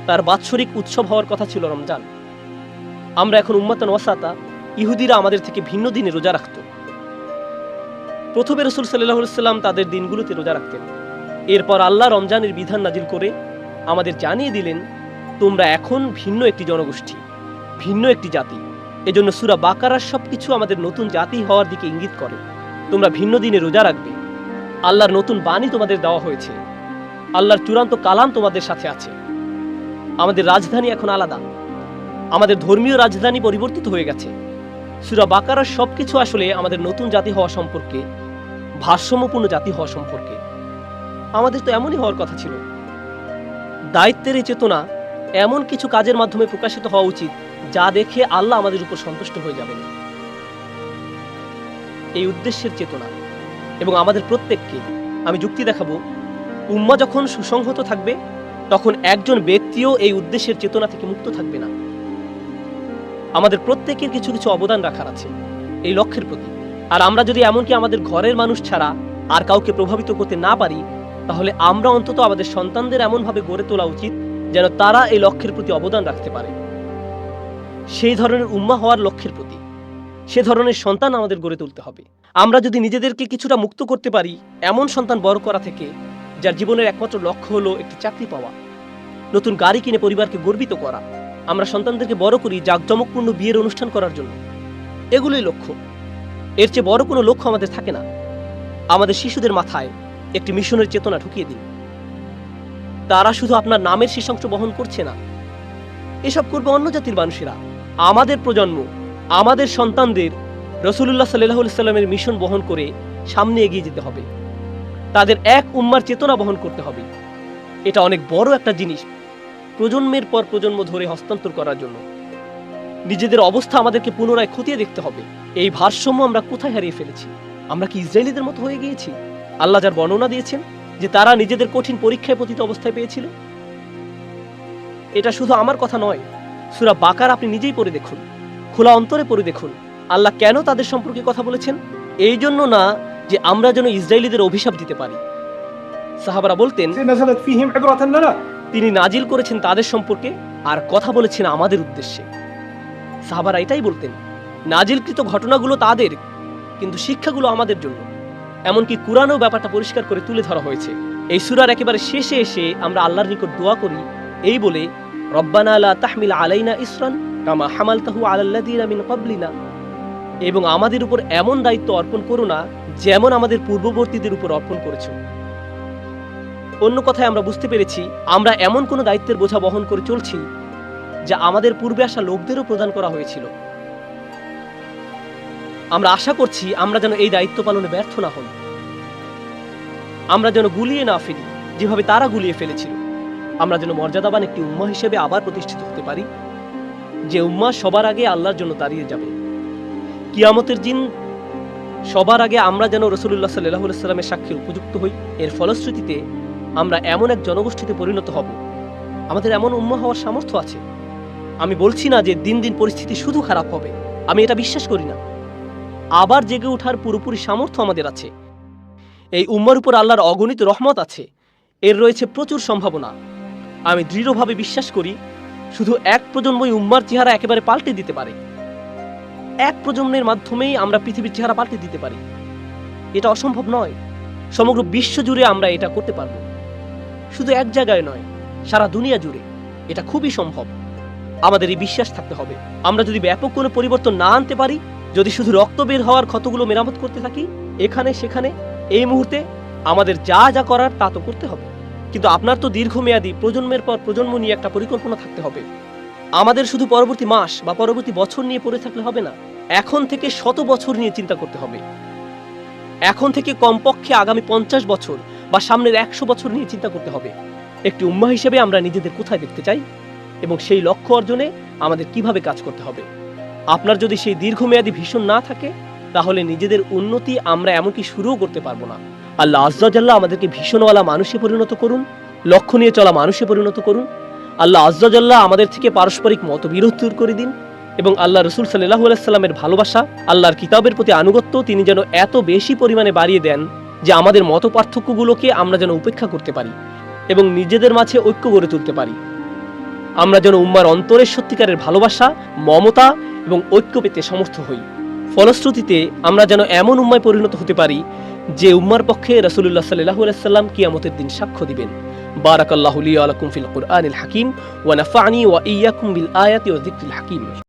তার বাৎসরিক উৎসব হওয়ার কথা ছিল রমজান। আমরা এখন উম্মাতান ওয়াসাতা। ইহুদিরা আমাদের থেকে ভিন্ন দিনে রোজা রাখত। প্রথমে রাসূল সাল্লাল্লাহু আলাইহি সাল্লাম তাদের দিনগুলোতে রোজা রাখতেন। এরপর আল্লাহ রমজানের বিধান নাজিল করে আমাদের জানিয়ে দিলেন, তোমরা এখন ভিন্ন একটি জনগোষ্ঠী, ভিন্ন একটি জাতি। এজন্য সূরা বাকারার সবকিছু আমাদের নতুন জাতি হওয়ার দিকে ইঙ্গিত করে। তোমরা ভিন্ন দিনে রোজা রাখবে। আল্লাহর নতুন বাণী তোমাদের দেওয়া হয়েছে। আল্লাহর চূড়ান্ত কালাম তোমাদের সাথে আছে। আমাদের রাজধানী এখন আলাদা। আমাদের ধর্মীয় রাজধানী পরিবর্তিত হয়ে গেছে। সূরা বাকারার সবকিছু আসলে আমাদের নতুন জাতি হওয়া সম্পর্কে, ভারসাম্যপূর্ণ জাতি হওয়া সম্পর্কে। আমাদের তো এমনই হওয়ার কথা ছিল। দায়িত্বের এই চেতনা এমন কিছু কাজের মাধ্যমে প্রকাশিত হওয়া উচিত যা দেখে আল্লাহ আমাদের উপর সন্তুষ্ট হয়ে যাবেন। এই উদ্দেশ্যের চেতনা এবং আমাদের প্রত্যেককে আমি যুক্তি দেখাবো, উম্মাহ যখন সুসংহত থাকবে তখন একজন ব্যক্তিও এই উদ্দেশ্যের চেতনা থেকে মুক্ত থাকবে না। আমাদের প্রত্যেকের কিছু কিছু অবদান রাখার আছে এই লক্ষ্যের প্রতি। আর আমরা যদি এমনকি আমাদের ঘরের মানুষ ছাড়া আর কাউকে প্রভাবিত করতে না পারি, তাহলে আমরা অন্তত আমাদের সন্তানদের এমনভাবে গড়ে তোলা উচিত যেন তারা এই লক্ষ্যের প্রতি অবদান রাখতে পারে। সেই ধরনের উম্মাহ হওয়ার লক্ষ্যের প্রতি সে ধরনের সন্তান আমাদের গড়ে তুলতে হবে। আমরা যদি নিজেদেরকে কিছুটা মুক্ত করতে পারি এমন সন্তান বড় করা থেকে, যার জীবনের একমাত্র লক্ষ্য হলো একটি চাকরি পাওয়া, নতুন গাড়ি কিনে পরিবারকে গর্বিত করা, আমরা সন্তানদেরকে বড় করি জাঁকজমকপূর্ণ বিয়ের অনুষ্ঠান করার জন্য, এগুলোই লক্ষ্য। এর চেয়ে বড় কোনো লক্ষ্য আমাদের থাকে না। আমাদের শিশুদের মাথায় একটি মিশনের চেতনা ঢুকিয়ে দিন। তারা শুধু আপনার নামের শেষাংশ বহন করছে না, এসব করবে অন্য জাতির মানুষেরা। আমাদের প্রজন্ম, আমাদের সন্তানদের রাসূলুল্লাহ সাল্লাল্লাহু আলাইহি সাল্লামের মিশন বহন করে সামনে এগিয়ে যেতে হবে। তাদের এক উম্মার চেতনা বহন করতে হবে। এটা অনেক বড় একটা জিনিস, প্রজন্মের পর প্রজন্ম ধরে হস্তান্তর করার জন্য। নিজেদের অবস্থা আমাদেরকে পুনরায় খতিয়ে দেখতে হবে। এই ভারসাম্য আমরা কোথায় হারিয়ে ফেলেছি? আমরা কি ইসরায়েলিদের মতো হয়ে গিয়েছি? আল্লাহ যার বর্ণনা দিয়েছেন যে তারা নিজেদের কঠিন পরীক্ষায় পতিত অবস্থায় পেয়েছিল। এটা শুধু আমার কথা নয়, সূরা বাকারা আপনি নিজেই পড়ে দেখুন, খোলা অন্তরে পড়ে দেখুন। আল্লাহ কেন তাদের সম্পর্কে কথা বলেছেন? এই জন্য না যে আমরা যেন ইসরায়েলিদের অভিশাপ দিতে পারি। সাহাবারা বলতেন তিনি নাজিল করেছেন তাদের সম্পর্কে আর কথা বলেছেন আমাদের উদ্দেশ্যে। সাহাবারা এটাই বলতেন, নাজিলকৃত ঘটনাগুলো তাদের, কিন্তু শিক্ষাগুলো আমাদের জন্য। এমনকি কুরআনেও ব্যাপারটা পরিষ্কার করে তুলে ধরা হয়েছে। এই সূরার একেবারে শেষে এসে আমরা আল্লাহর নিকট দোয়া করি এই বলে, রব্বানা লা তাহমিল আলাইনা ইসরান কামা হামালতাহু আলাল্লাযীনা মিন ক্বাবলিনা, এবং আমাদের উপর এমন দায়িত্ব অর্পণ করো না যেমন আমাদের পূর্ববর্তীদের উপর অর্পণ করেছো। অন্য কথায় আমরা বুঝতে পেরেছি আমরা এমন কোনো দায়িত্বের বোঝা বহন করে চলছি যা আমাদের পূর্বে আসা লোকদেরও প্রদান করা হয়েছিল। আমরা আশা করছি আমরা যেন এই দায়িত্ব পালনে ব্যর্থ না হই, আমরা যেন গুলিয়ে না ফেলি যেভাবে তারা গুলিয়ে ফেলেছিল। আমরা যেন মর্যাদাবান একটি উম্মাহ হিসেবে আবার প্রতিষ্ঠিত হতে পারি, যে উম্মাহ সবার আগে আল্লাহর জন্য দাঁড়িয়ে যাবে। কিয়ামতের দিন সবার আগে আমরা যেন রাসূলুল্লাহ সাল্লাল্লাহু আলাইহি সাল্লামের সাক্ষীর উপযুক্ত হই। এর ফলশ্রুতিতে আমরা এমন এক জনগোষ্ঠীতে পরিণত হব, আমাদের এমন উম্মাহ হওয়ার সামর্থ্য আছে। আমি বলছি না যে দিন দিন পরিস্থিতি শুধু খারাপ হবে, আমি এটা বিশ্বাস করি না। আবার জেগে ওঠার পুরোপুরি সামর্থ্য আমাদের আছে। এই উম্মার উপর আল্লাহর অগণিত রহমত আছে, এর রয়েছে প্রচুর সম্ভাবনা। আমি দৃঢ়ভাবে বিশ্বাস করি শুধু এক প্রজন্মই উম্মার চেহারা একেবারে পাল্টে দিতে পারে। এক প্রজন্মের মাধ্যমেই আমরা পৃথিবীর চেহারা পাল্টে দিতে পারি। এটা অসম্ভব নয়। সমগ্র বিশ্ব জুড়ে আমরা এটা করতে পারবো। শুধু এক জায়গায় নয়, সারা দুনিয়া জুড়ে এটা খুবই সম্ভব। আমাদের এই বিশ্বাস থাকতে হবে। আমরা যদি ব্যাপক কোনো পরিবর্তন না আনতে পারি, যদি শুধু রক্ত বের হওয়ার ক্ষতগুলো মেরামত করতে থাকি এখানে সেখানে, এই মুহূর্তে আমাদের যা যা করার তা তো করতে হবে। কিন্তু আপনার তো দীর্ঘমেয়াদী প্রজন্মের পর প্রজন্ম নিয়ে একটা পরিকল্পনা থাকতে হবে। আমাদের শুধু পরবর্তী মাস বা পরবর্তী বছর নিয়ে পড়ে থাকলে হবে না। এখন থেকে 100 বছর নিয়ে চিন্তা করতে হবে। এখন থেকে কমপক্ষে আগামী 50 বছর বা সামনের 100 বছর নিয়ে চিন্তা করতে হবে। একটি উম্মাহ হিসেবে আমরা নিজেদের কোথায় দেখতে চাই এবং সেই লক্ষ্য অর্জনে আমাদের কিভাবে কাজ করতে হবে। আপনার যদি সেই দীর্ঘমেয়াদী ভিশন না থাকে, তাহলে নিজেদের উন্নতি আমরা এমনকি শুরুও করতে পারবো না। আল্লাহ আজ্জা জাল্লাহ আমাদেরকে ভীষণওয়ালা মানুষে পরিণত করুন, লক্ষ্য নিয়ে চলা মানুষে পরিণত করুন। আল্লাহ আজ্জা জাল্লাহ আমাদের থেকে পারস্পরিক মতবিরোধ দূর করে দিন এবং আল্লাহ রসুল সাল্লাল্লাহু আলাইহি সাল্লামের ভালোবাসা, আল্লাহর কিতাবের প্রতি আনুগত্য তিনি যেন এত বেশি পরিমাণে বাড়িয়ে দেন যে আমাদের মত পার্থক্যগুলোকে আমরা যেন উপেক্ষা করতে পারি এবং নিজেদের মাঝে ঐক্য গড়ে তুলতে পারি। আমরা যেন উম্মার অন্তরের সত্যিকারের ভালোবাসা, মমতা এবং ঐক্য পেতে সমর্থ হই। ফলশ্রুতিতে আমরা যেন এমন উম্মায় পরিণত হতে পারি যে উম্মার পক্ষে রাসূলুল্লাহ সাল্লাল্লাহু আলাইহি সাল্লাম কিয়ামতের দিন সাক্ষ্য দিবেন। বারাকাল্লাহু লি ওয়া লাকুম ফিল কুরআনিল হাকিম ওয়া নাফা'নি ওয়া ইয়্যাকুম বিল আয়াতি ওয়া যিকরিল হাকিম।